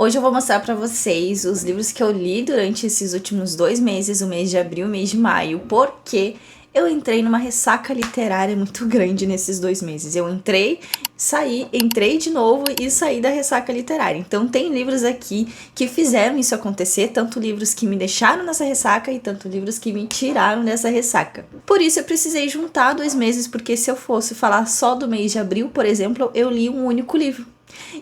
Hoje eu vou mostrar pra vocês os livros que eu li durante esses últimos 2 meses, o mês de abril e o mês de maio, porque eu entrei numa ressaca literária muito grande nesses 2 meses. Eu entrei, saí, entrei de novo e saí da ressaca literária. Então tem livros aqui que fizeram isso acontecer, tanto livros que me deixaram nessa ressaca e tanto livros que me tiraram dessa ressaca. Por isso eu precisei juntar 2 meses, porque se eu fosse falar só do mês de abril, por exemplo, eu li um único livro.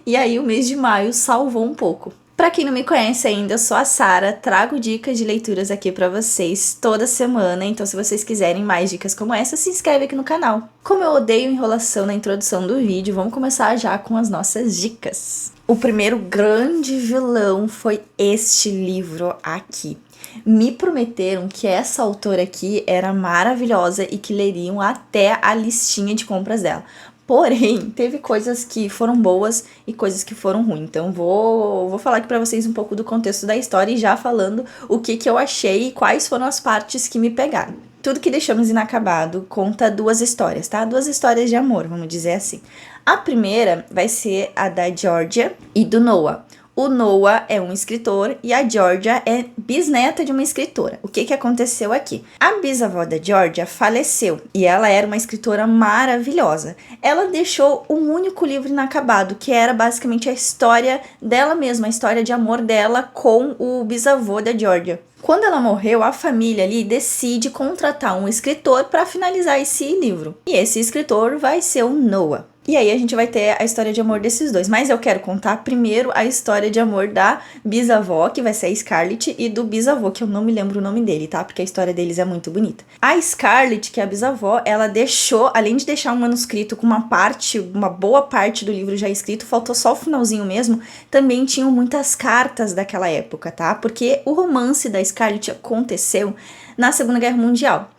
E aí o mês de maio salvou um pouco. Pra quem não me conhece ainda, eu sou a Sara, trago dicas de leituras aqui pra vocês toda semana, então se vocês quiserem mais dicas como essa, se inscreve aqui no canal. Como eu odeio enrolação na introdução do vídeo, vamos começar já com as nossas dicas. O primeiro grande vilão foi este livro aqui. Me prometeram que essa autora aqui era maravilhosa e que leriam até a listinha de compras dela. Porém, teve coisas que foram boas e coisas que foram ruins. Então, vou falar aqui pra vocês um pouco do contexto da história e já falando o que eu achei e quais foram as partes que me pegaram. Tudo que deixamos inacabado conta 2 histórias, tá? 2 histórias de amor, vamos dizer assim. A primeira vai ser a da Georgia e do Noah. O Noah é um escritor e a Georgia é bisneta de uma escritora. O que aconteceu aqui? A bisavó da Georgia faleceu e ela era uma escritora maravilhosa. Ela deixou um único livro inacabado, que era basicamente a história dela mesma, a história de amor dela com o bisavô da Georgia. Quando ela morreu, a família ali decide contratar um escritor para finalizar esse livro. E esse escritor vai ser o Noah. E aí a gente vai ter a história de amor desses dois. Mas eu quero contar primeiro a história de amor da bisavó, que vai ser a Scarlett, e do bisavô, que eu não me lembro o nome dele, tá? Porque a história deles é muito bonita. A Scarlett, que é a bisavó, ela deixou, além de deixar um manuscrito com uma boa parte do livro já escrito, faltou só o finalzinho mesmo, também tinham muitas cartas daquela época, tá? Porque o romance da Scarlett aconteceu na Segunda Guerra Mundial.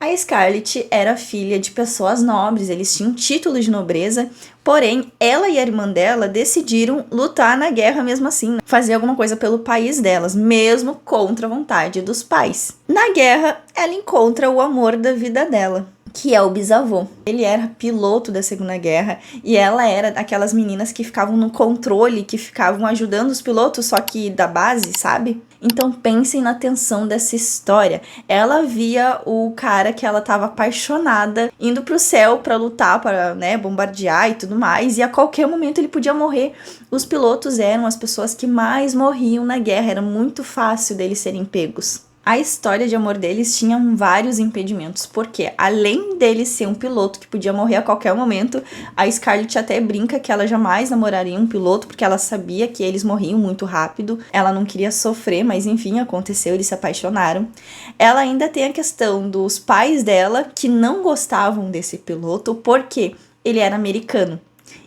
A Scarlett era filha de pessoas nobres, eles tinham título de nobreza, porém, ela e a irmã dela decidiram lutar na guerra mesmo assim, fazer alguma coisa pelo país delas, mesmo contra a vontade dos pais. Na guerra, ela encontra o amor da vida dela, que é o bisavô. Ele era piloto da Segunda Guerra e ela era aquelas meninas que ficavam no controle, que ficavam ajudando os pilotos, só que da base, sabe? Então pensem na tensão dessa história. Ela via o cara que ela tava apaixonada indo pro céu pra lutar, para, né, bombardear e tudo mais, e a qualquer momento ele podia morrer. Os pilotos eram as pessoas que mais morriam na guerra, era muito fácil deles serem pegos. A história de amor deles tinha vários impedimentos, porque além dele ser um piloto que podia morrer a qualquer momento, a Scarlett até brinca que ela jamais namoraria um piloto, porque ela sabia que eles morriam muito rápido, ela não queria sofrer, mas enfim, aconteceu, eles se apaixonaram. Ela ainda tem a questão dos pais dela, que não gostavam desse piloto, porque ele era americano.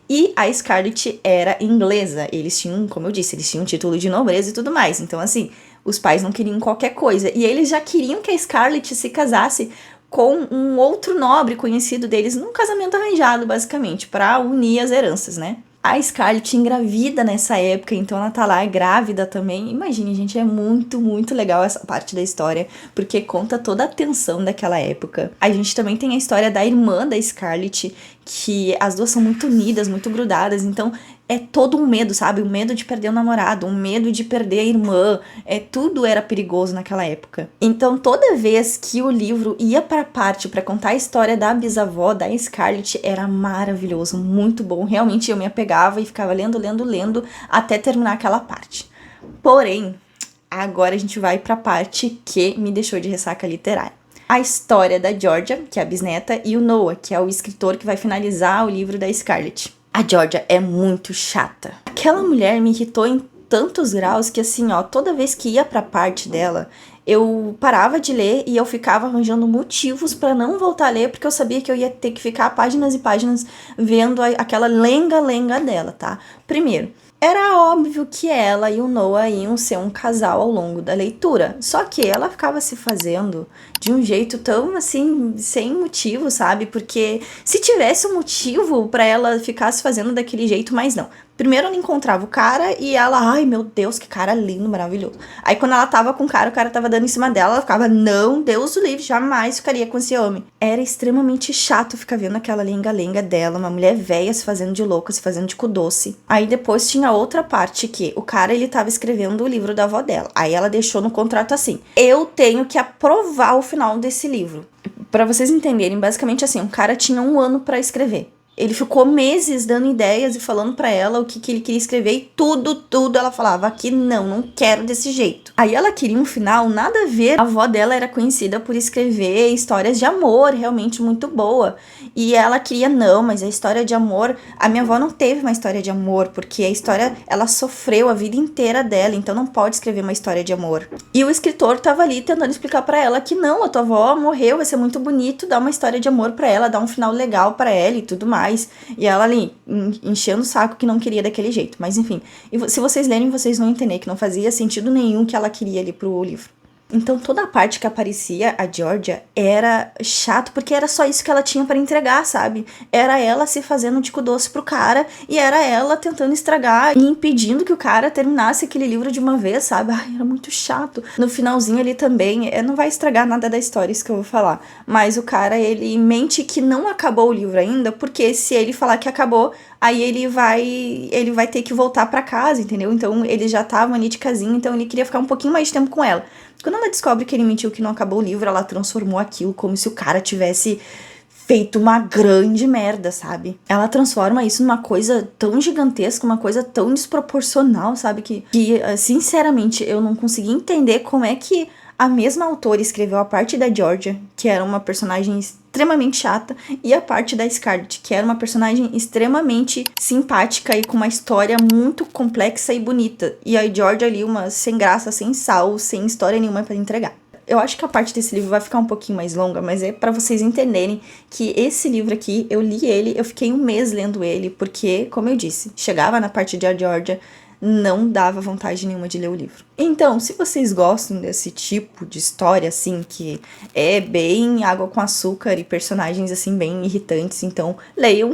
E a Scarlett era inglesa, eles tinham, como eu disse, eles tinham título de nobreza e tudo mais, então assim, os pais não queriam qualquer coisa, e eles já queriam que a Scarlett se casasse com um outro nobre conhecido deles, num casamento arranjado, basicamente, para unir as heranças, né? A Scarlett engravida nessa época, então ela tá lá grávida também. Imagine, gente, é muito, muito legal essa parte da história, porque conta toda a tensão daquela época. A gente também tem a história da irmã da Scarlett, que as duas são muito unidas, muito grudadas, então é todo um medo, sabe? O medo de perder o namorado, o medo de perder a irmã, tudo era perigoso naquela época. Então, toda vez que o livro ia pra parte pra contar a história da bisavó, da Scarlett, era maravilhoso, muito bom. Realmente eu me apegava e ficava lendo até terminar aquela parte. Porém, agora a gente vai pra parte que me deixou de ressaca literária. A história da Georgia, que é a bisneta, e o Noah, que é o escritor que vai finalizar o livro da Scarlett. A Georgia é muito chata. Aquela mulher me irritou em tantos graus que assim, ó, toda vez que ia pra parte dela, eu parava de ler e eu ficava arranjando motivos pra não voltar a ler, porque eu sabia que eu ia ter que ficar páginas e páginas vendo aquela lenga-lenga dela, tá? Primeiro, era óbvio que ela e o Noah iam ser um casal ao longo da leitura, só que ela ficava se fazendo de um jeito tão assim, sem motivo, sabe? Porque se tivesse um motivo pra ela ficar se fazendo daquele jeito, mas não. Primeiro ela encontrava o cara e ela, ai meu Deus, que cara lindo, maravilhoso. Aí quando ela tava com o cara tava dando em cima dela, ela ficava, não, Deus o livre, jamais ficaria com esse homem. Era extremamente chato ficar vendo aquela lenga-lenga dela, uma mulher velha se fazendo de louca, se fazendo de cu doce. Aí depois tinha outra parte que o cara, ele tava escrevendo o livro da avó dela. Aí ela deixou no contrato assim, eu tenho que aprovar o final desse livro. Pra vocês entenderem, basicamente assim, o cara tinha 1 ano pra escrever. Ele ficou meses dando ideias e falando pra ela o que ele queria escrever e tudo ela falava que não quero desse jeito. Aí ela queria um final nada a ver. A avó dela era conhecida por escrever histórias de amor realmente muito boa. E ela queria, não, mas a história de amor... A minha avó não teve uma história de amor, porque a história, ela sofreu a vida inteira dela, então não pode escrever uma história de amor. E o escritor tava ali tentando explicar pra ela que não, a tua avó morreu, vai ser muito bonito dar uma história de amor pra ela, dar um final legal pra ela e tudo mais. E ela ali, enchendo o saco que não queria daquele jeito. Mas enfim, e se vocês lerem, vocês vão entender que não fazia sentido nenhum que ela queria ali pro livro. Então toda a parte que aparecia a Georgia era chato, porque era só isso que ela tinha pra entregar, sabe? Era ela se fazendo de cu doce pro cara, e era ela tentando estragar e impedindo que o cara terminasse aquele livro de uma vez, sabe? Ai, era muito chato. No finalzinho ali também, não vai estragar nada da história, isso que eu vou falar, mas o cara, ele mente que não acabou o livro ainda, porque se ele falar que acabou, aí ele vai ter que voltar pra casa, entendeu? Então ele já tava ali de casinha, então ele queria ficar um pouquinho mais de tempo com ela. Quando ela descobre que ele mentiu que não acabou o livro, ela transformou aquilo como se o cara tivesse feito uma grande merda, sabe? Ela transforma isso numa coisa tão gigantesca, uma coisa tão desproporcional, sabe? Que sinceramente, eu não consegui entender como é que a mesma autora escreveu a parte da Georgia, que era uma personagem extremamente chata, e a parte da Scarlett, que era uma personagem extremamente simpática e com uma história muito complexa e bonita. E a Georgia ali, uma sem graça, sem sal, sem história nenhuma pra entregar. Eu acho que a parte desse livro vai ficar um pouquinho mais longa, mas é pra vocês entenderem que esse livro aqui, eu li ele, eu fiquei 1 mês lendo ele, porque, como eu disse, chegava na parte de Georgia, não dava vontade nenhuma de ler o livro. Então, se vocês gostam desse tipo de história, assim, que é bem água com açúcar e personagens, assim, bem irritantes, então leiam.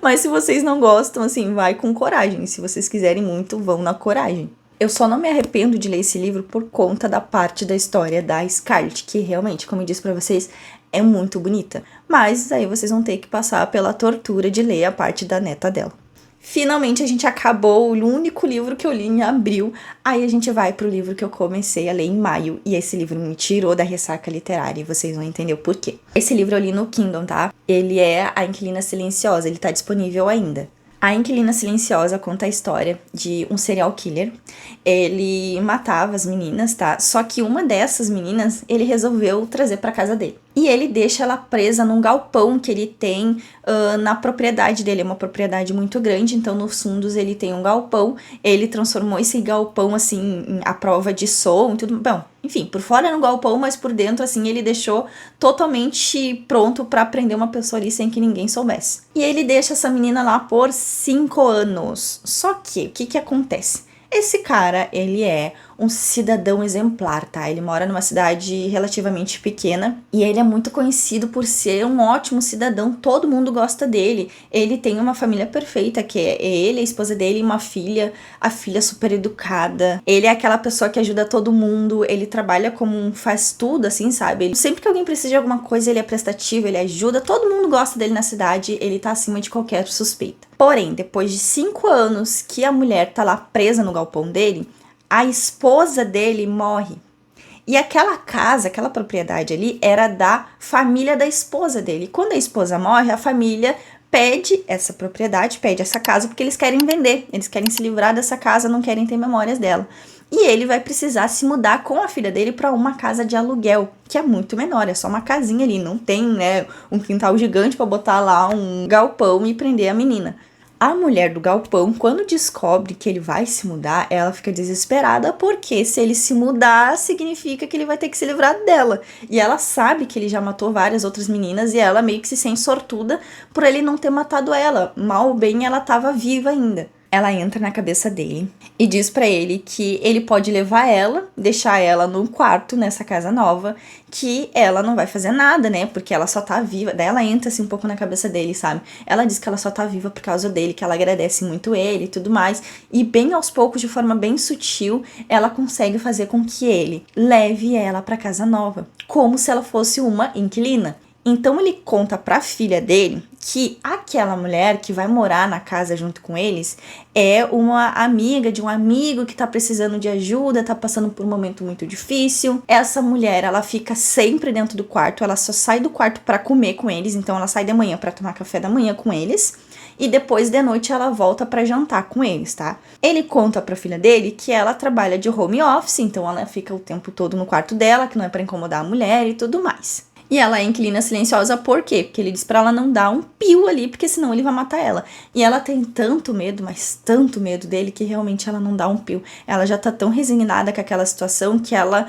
Mas se vocês não gostam, assim, vai com coragem. Se vocês quiserem muito, vão na coragem. Eu só não me arrependo de ler esse livro por conta da parte da história da Scarlett, que realmente, como eu disse pra vocês, é muito bonita. Mas aí vocês vão ter que passar pela tortura de ler a parte da neta dela. Finalmente a gente acabou o único livro que eu li em abril, aí a gente vai pro livro que eu comecei a ler em maio, e esse livro me tirou da ressaca literária, e vocês vão entender o porquê. Esse livro eu li no Kindle, tá? Ele é A Inquilina Silenciosa, ele tá disponível ainda. A Inquilina Silenciosa conta a história de um serial killer. Ele matava as meninas, tá? Só que uma dessas meninas, ele resolveu trazer pra casa dele. E ele deixa ela presa num galpão que ele tem na propriedade dele. É uma propriedade muito grande, então nos fundos ele tem um galpão. Ele transformou esse galpão, assim, à prova de som e tudo. Bom, enfim, por fora era um galpão, mas por dentro, assim, ele deixou totalmente pronto pra prender uma pessoa ali sem que ninguém soubesse. E ele deixa essa menina lá por 5 anos. Só que, o que acontece? Esse cara, ele é um cidadão exemplar, tá? Ele mora numa cidade relativamente pequena e ele é muito conhecido por ser um ótimo cidadão, todo mundo gosta dele. Ele tem uma família perfeita, que é ele, a esposa dele e uma filha, a filha super educada. Ele é aquela pessoa que ajuda todo mundo, ele trabalha como um faz tudo, assim, sabe? Sempre que alguém precisa de alguma coisa, ele é prestativo, ele ajuda, todo mundo gosta dele na cidade, ele tá acima de qualquer suspeita. Porém, depois de 5 anos que a mulher tá lá presa no galpão dele, a esposa dele morre. E aquela casa, aquela propriedade ali, era da família da esposa dele. Quando a esposa morre, a família pede essa propriedade, pede essa casa, porque eles querem vender. Eles querem se livrar dessa casa, não querem ter memórias dela. E ele vai precisar se mudar com a filha dele para uma casa de aluguel, que é muito menor, é só uma casinha ali, não tem, né, um quintal gigante para botar lá um galpão e prender a menina. A mulher do galpão, quando descobre que ele vai se mudar, ela fica desesperada, porque se ele se mudar, significa que ele vai ter que se livrar dela. E ela sabe que ele já matou várias outras meninas e ela meio que se sente sortuda por ele não ter matado ela. Mal ou bem, ela estava viva ainda. Ela entra na cabeça dele e diz pra ele que ele pode levar ela, deixar ela no quarto nessa casa nova, que ela não vai fazer nada, né? Porque ela só tá viva. Daí ela entra assim um pouco na cabeça dele, sabe? Ela diz que ela só tá viva por causa dele, que ela agradece muito ele e tudo mais. E bem aos poucos, de forma bem sutil, ela consegue fazer com que ele leve ela pra casa nova, como se ela fosse uma inquilina. Então ele conta pra filha dele que aquela mulher que vai morar na casa junto com eles é uma amiga de um amigo que tá precisando de ajuda, tá passando por um momento muito difícil. Essa mulher, ela fica sempre dentro do quarto, ela só sai do quarto pra comer com eles, então ela sai de manhã pra tomar café da manhã com eles. E depois de noite ela volta pra jantar com eles, tá? Ele conta pra filha dele que ela trabalha de home office, então ela fica o tempo todo no quarto dela, que não é pra incomodar a mulher e tudo mais. E ela é inquilina silenciosa por quê? Porque ele diz pra ela não dar um pio ali, porque senão ele vai matar ela. E ela tem tanto medo, mas tanto medo dele, que realmente ela não dá um pio. Ela já tá tão resignada com aquela situação que ela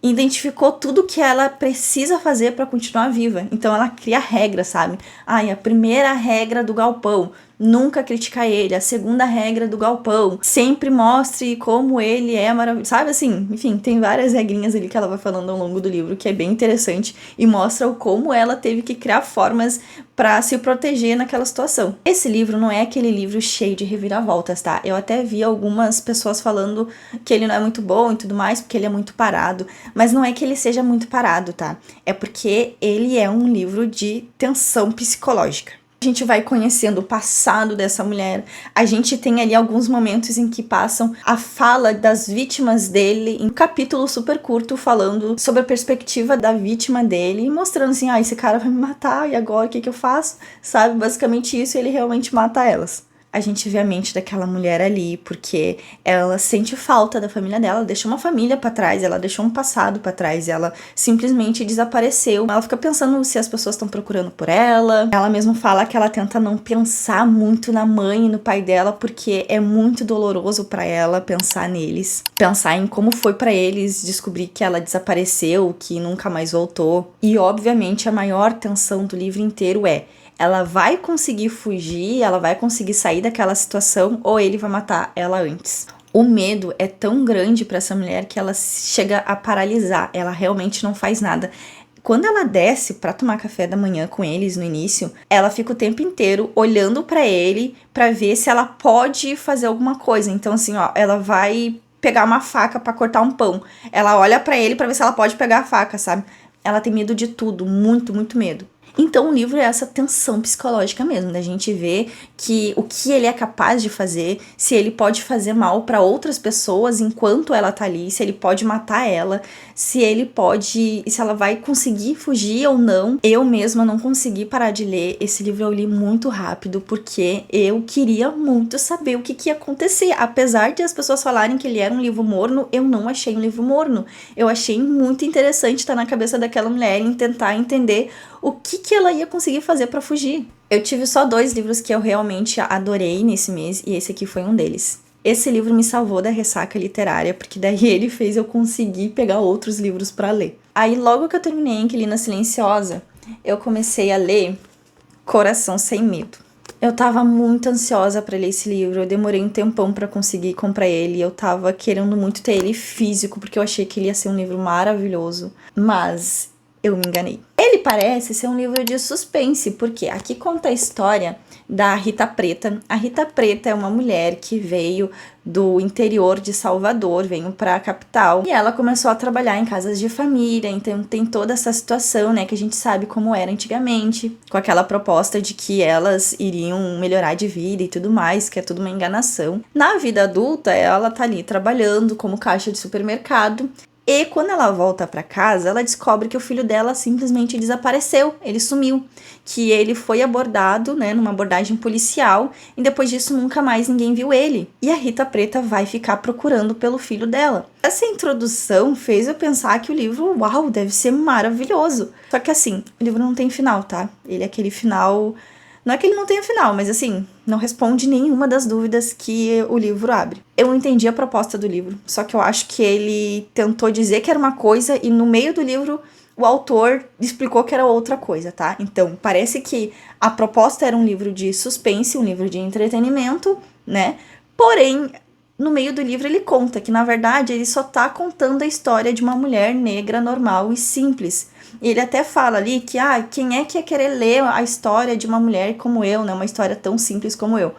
identificou tudo que ela precisa fazer pra continuar viva. Então ela cria regras, sabe? Ai, a primeira regra do galpão: nunca criticar ele. A segunda regra do galpão: sempre mostre como ele é maravilhoso. Sabe assim? Enfim, tem várias regrinhas ali que ela vai falando ao longo do livro, que é bem interessante e mostra o como ela teve que criar formas pra se proteger naquela situação. Esse livro não é aquele livro cheio de reviravoltas, tá? Eu até vi algumas pessoas falando que ele não é muito bom e tudo mais, porque ele é muito parado. Mas não é que ele seja muito parado, tá? É porque ele é um livro de tensão psicológica. A gente vai conhecendo o passado dessa mulher, a gente tem ali alguns momentos em que passam a fala das vítimas dele, em um capítulo super curto falando sobre a perspectiva da vítima dele e mostrando assim, esse cara vai me matar, e agora o que eu faço? Sabe, basicamente isso, ele realmente mata elas. A gente vê a mente daquela mulher ali, porque ela sente falta da família dela, ela deixou uma família pra trás, ela deixou um passado pra trás, ela simplesmente desapareceu. Ela fica pensando se as pessoas estão procurando por ela. Ela mesma fala que ela tenta não pensar muito na mãe e no pai dela, porque é muito doloroso pra ela pensar neles. Pensar em como foi pra eles descobrir que ela desapareceu, que nunca mais voltou. E, obviamente, a maior tensão do livro inteiro é: ela vai conseguir fugir, ela vai conseguir sair daquela situação, ou ele vai matar ela antes. O medo é tão grande pra essa mulher que ela chega a paralisar, ela realmente não faz nada. Quando ela desce pra tomar café da manhã com eles no início, ela fica o tempo inteiro olhando pra ele pra ver se ela pode fazer alguma coisa. Então assim, ela vai pegar uma faca pra cortar um pão. Ela olha pra ele pra ver se ela pode pegar a faca, sabe? Ela tem medo de tudo, muito, muito medo. Então o livro é essa tensão psicológica mesmo, da gente ver que o que ele é capaz de fazer, se ele pode fazer mal para outras pessoas enquanto ela tá ali, se ele pode matar ela, se ela vai conseguir fugir ou não. Eu mesma não consegui parar de ler esse livro, eu li muito rápido porque eu queria muito saber o que ia acontecer. Apesar de as pessoas falarem que ele era um livro morno, eu não achei um livro morno. Eu achei muito interessante estar na cabeça daquela mulher e tentar entender o que ela ia conseguir fazer pra fugir. Eu tive só 2 livros que eu realmente adorei nesse mês, e esse aqui foi um deles. Esse livro me salvou da ressaca literária, porque daí ele fez eu conseguir pegar outros livros pra ler. Aí logo que eu terminei Inquilina Silenciosa, eu comecei a ler Coração Sem Medo. Eu tava muito ansiosa pra ler esse livro, eu demorei um tempão pra conseguir comprar ele, eu tava querendo muito ter ele físico, porque eu achei que ele ia ser um livro maravilhoso, mas eu me enganei. Ele parece ser um livro de suspense, porque aqui conta a história da Rita Preta. A Rita Preta é uma mulher que veio do interior de Salvador, veio para a capital, e ela começou a trabalhar em casas de família, então tem toda essa situação, né, que a gente sabe como era antigamente, com aquela proposta de que elas iriam melhorar de vida e tudo mais, que é tudo uma enganação. Na vida adulta, ela tá ali trabalhando como caixa de supermercado, e quando ela volta pra casa, ela descobre que o filho dela simplesmente desapareceu, ele sumiu, que ele foi abordado, né, numa abordagem policial, e depois disso nunca mais ninguém viu ele. E a Rita Preta vai ficar procurando pelo filho dela. Essa introdução fez eu pensar que o livro, uau, deve ser maravilhoso. Só que assim, o livro não tem final, tá? Ele é aquele final... Não é que ele não tenha final, mas assim, não responde nenhuma das dúvidas que o livro abre. Eu não entendi a proposta do livro, só que eu acho que ele tentou dizer que era uma coisa e no meio do livro o autor explicou que era outra coisa, tá? Então, parece que a proposta era um livro de suspense, um livro de entretenimento, né? Porém, no meio do livro ele conta que, na verdade, ele só tá contando a história de uma mulher negra normal e simples. E ele até fala ali que, quem é que ia querer ler a história de uma mulher como eu, né? Uma história tão simples como eu.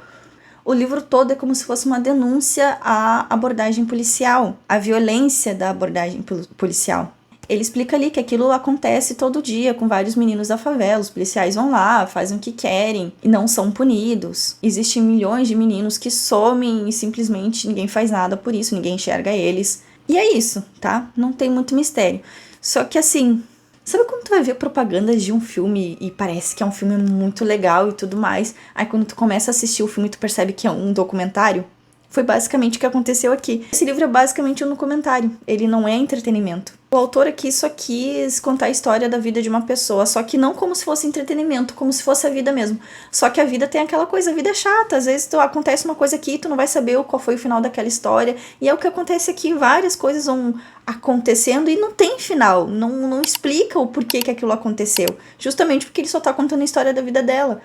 O livro todo é como se fosse uma denúncia à abordagem policial, à violência da abordagem policial. Ele explica ali que aquilo acontece todo dia com vários meninos da favela. Os policiais vão lá, fazem o que querem e não são punidos. Existem milhões de meninos que somem e simplesmente ninguém faz nada por isso, ninguém enxerga eles. E é isso, tá? Não tem muito mistério. Só que assim, sabe quando tu vai ver propagandas de um filme e parece que é um filme muito legal e tudo mais, aí quando tu começa a assistir o filme tu percebe que é um documentário? Foi basicamente o que aconteceu aqui. Esse livro é basicamente um documentário, ele não é entretenimento. O autor aqui só quis contar a história da vida de uma pessoa, só que não como se fosse entretenimento, como se fosse a vida mesmo. Só que a vida tem aquela coisa, a vida é chata, às vezes acontece uma coisa aqui, tu não vai saber qual foi o final daquela história, e é o que acontece aqui, várias coisas vão acontecendo e não tem final, não explica o porquê que aquilo aconteceu, justamente porque ele só tá contando a história da vida dela.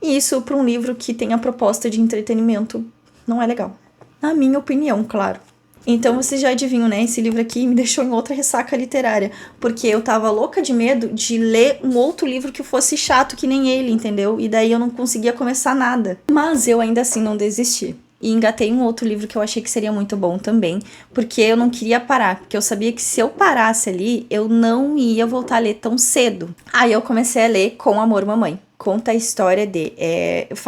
E isso para um livro que tem a proposta de entretenimento não é legal. Na minha opinião, claro. Então vocês já adivinham, né? Esse livro aqui me deixou em outra ressaca literária. Porque eu tava louca de medo de ler um outro livro que fosse chato que nem ele, entendeu? E daí eu não conseguia começar nada. Mas eu ainda assim não desisti. E engatei um outro livro que eu achei que seria muito bom também. Porque eu não queria parar. Porque eu sabia que se eu parasse ali, eu não ia voltar a ler tão cedo. Aí eu comecei a ler Com Amor, Mamãe. Conta a história de...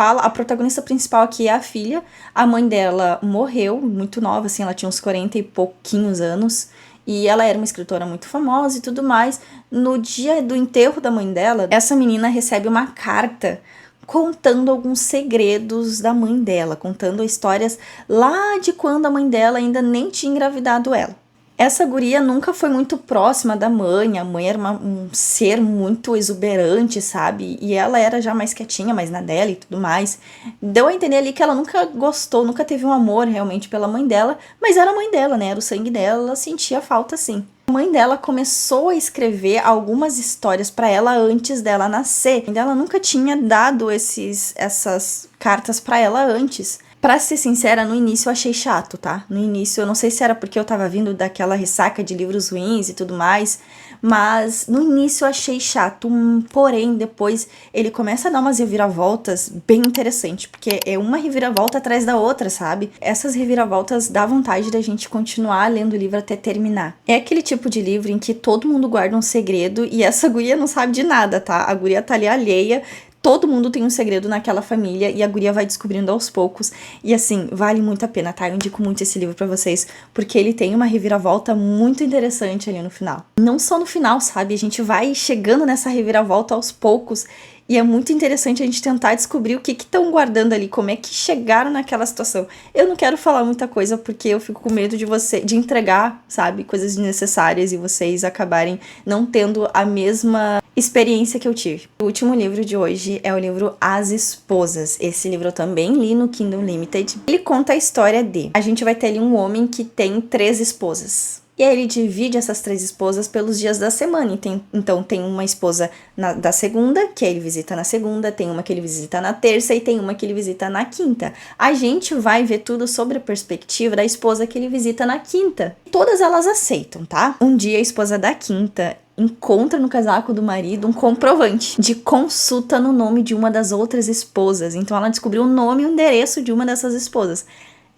a protagonista principal aqui é a filha. A mãe dela morreu muito nova, assim, ela tinha uns 40 e pouquinhos anos. E ela era uma escritora muito famosa e tudo mais. No dia do enterro da mãe dela, essa menina recebe uma carta contando alguns segredos da mãe dela. Contando histórias lá de quando a mãe dela ainda nem tinha engravidado ela. Essa guria nunca foi muito próxima da mãe, a mãe era um ser muito exuberante, sabe? E ela era já mais quietinha, mais na dela e tudo mais. Deu a entender ali que ela nunca gostou, nunca teve um amor realmente pela mãe dela, mas era a mãe dela, né? Era o sangue dela, ela sentia falta sim. A mãe dela começou a escrever algumas histórias pra ela antes dela nascer. Ela nunca tinha dado essas cartas pra ela antes. Pra ser sincera, no início eu achei chato, tá? No início, eu não sei se era porque eu tava vindo daquela ressaca de livros ruins e tudo mais, mas no início eu achei chato, porém, depois ele começa a dar umas reviravoltas bem interessantes, porque é uma reviravolta atrás da outra, sabe? Essas reviravoltas dá vontade da gente continuar lendo o livro até terminar. É aquele tipo de livro em que todo mundo guarda um segredo e essa guria não sabe de nada, tá? A guria tá ali alheia. Todo mundo tem um segredo naquela família e a guria vai descobrindo aos poucos. E assim, vale muito a pena, tá? Eu indico muito esse livro pra vocês, porque ele tem uma reviravolta muito interessante ali no final. Não só no final, sabe? A gente vai chegando nessa reviravolta aos poucos e é muito interessante a gente tentar descobrir o que estão guardando ali, como é que chegaram naquela situação. Eu não quero falar muita coisa porque eu fico com medo de entregar, sabe, coisas desnecessárias e vocês acabarem não tendo a mesma experiência que eu tive. O último livro de hoje é o livro As Esposas. Esse livro eu também li no Kindle Limited. Ele conta a história de... A gente vai ter ali um homem que tem 3 esposas. E aí ele divide essas 3 esposas pelos dias da semana. Então tem uma esposa da segunda, que ele visita na segunda, tem uma que ele visita na terça e tem uma que ele visita na quinta. A gente vai ver tudo sobre a perspectiva da esposa que ele visita na quinta. Todas elas aceitam, tá? Um dia a esposa da quinta encontra no casaco do marido um comprovante de consulta no nome de uma das outras esposas. Então ela descobriu o nome e o endereço de uma dessas esposas.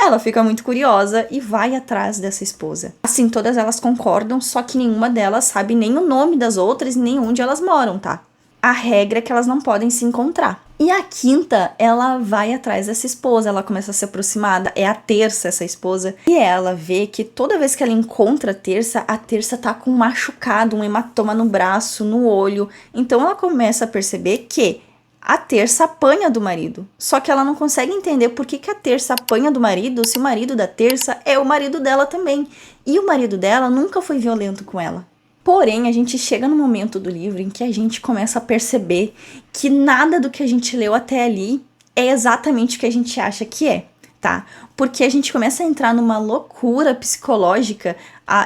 Ela fica muito curiosa e vai atrás dessa esposa. Assim, todas elas concordam, só que nenhuma delas sabe nem o nome das outras, nem onde elas moram, tá? A regra é que elas não podem se encontrar. E a quinta, ela vai atrás dessa esposa, ela começa a se aproximar, é a terça essa esposa, e ela vê que toda vez que ela encontra a terça tá com um machucado, um hematoma no braço, no olho. Então ela começa a perceber que a terça apanha do marido. Só que ela não consegue entender por que a terça apanha do marido se o marido da terça é o marido dela também. E o marido dela nunca foi violento com ela. Porém, a gente chega no momento do livro em que a gente começa a perceber que nada do que a gente leu até ali é exatamente o que a gente acha que é. tá? Porque a gente começa a entrar numa loucura psicológica.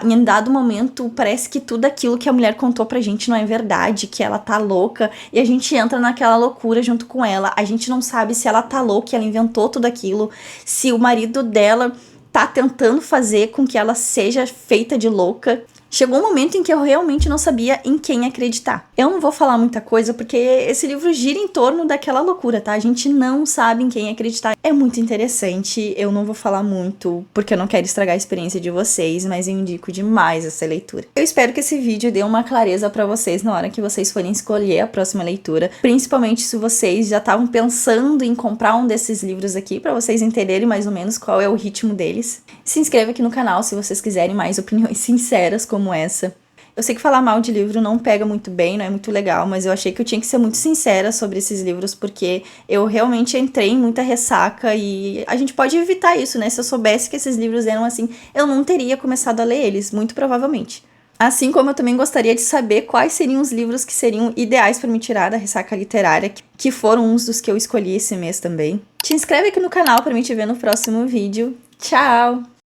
Em dado momento, parece que tudo aquilo que a mulher contou pra gente não é verdade, que ela tá louca, e a gente entra naquela loucura junto com ela. A gente não sabe se ela tá louca, ela inventou tudo aquilo, se o marido dela tá tentando fazer com que ela seja feita de louca. Chegou um momento em que eu realmente não sabia em quem acreditar. Eu não vou falar muita coisa porque esse livro gira em torno daquela loucura, tá? A gente não sabe em quem acreditar. É muito interessante, eu não vou falar muito porque eu não quero estragar a experiência de vocês, mas eu indico demais essa leitura. Eu espero que esse vídeo dê uma clareza pra vocês na hora que vocês forem escolher a próxima leitura, principalmente se vocês já estavam pensando em comprar um desses livros aqui, pra vocês entenderem mais ou menos qual é o ritmo deles. Se inscreva aqui no canal se vocês quiserem mais opiniões sinceras como essa. Eu sei que falar mal de livro não pega muito bem, não é muito legal, mas eu achei que eu tinha que ser muito sincera sobre esses livros, porque eu realmente entrei em muita ressaca e a gente pode evitar isso, né? Se eu soubesse que esses livros eram assim, eu não teria começado a ler eles, muito provavelmente. Assim como eu também gostaria de saber quais seriam os livros que seriam ideais para me tirar da ressaca literária, que foram uns dos que eu escolhi esse mês também. Te inscreve aqui no canal para me te ver no próximo vídeo. Tchau!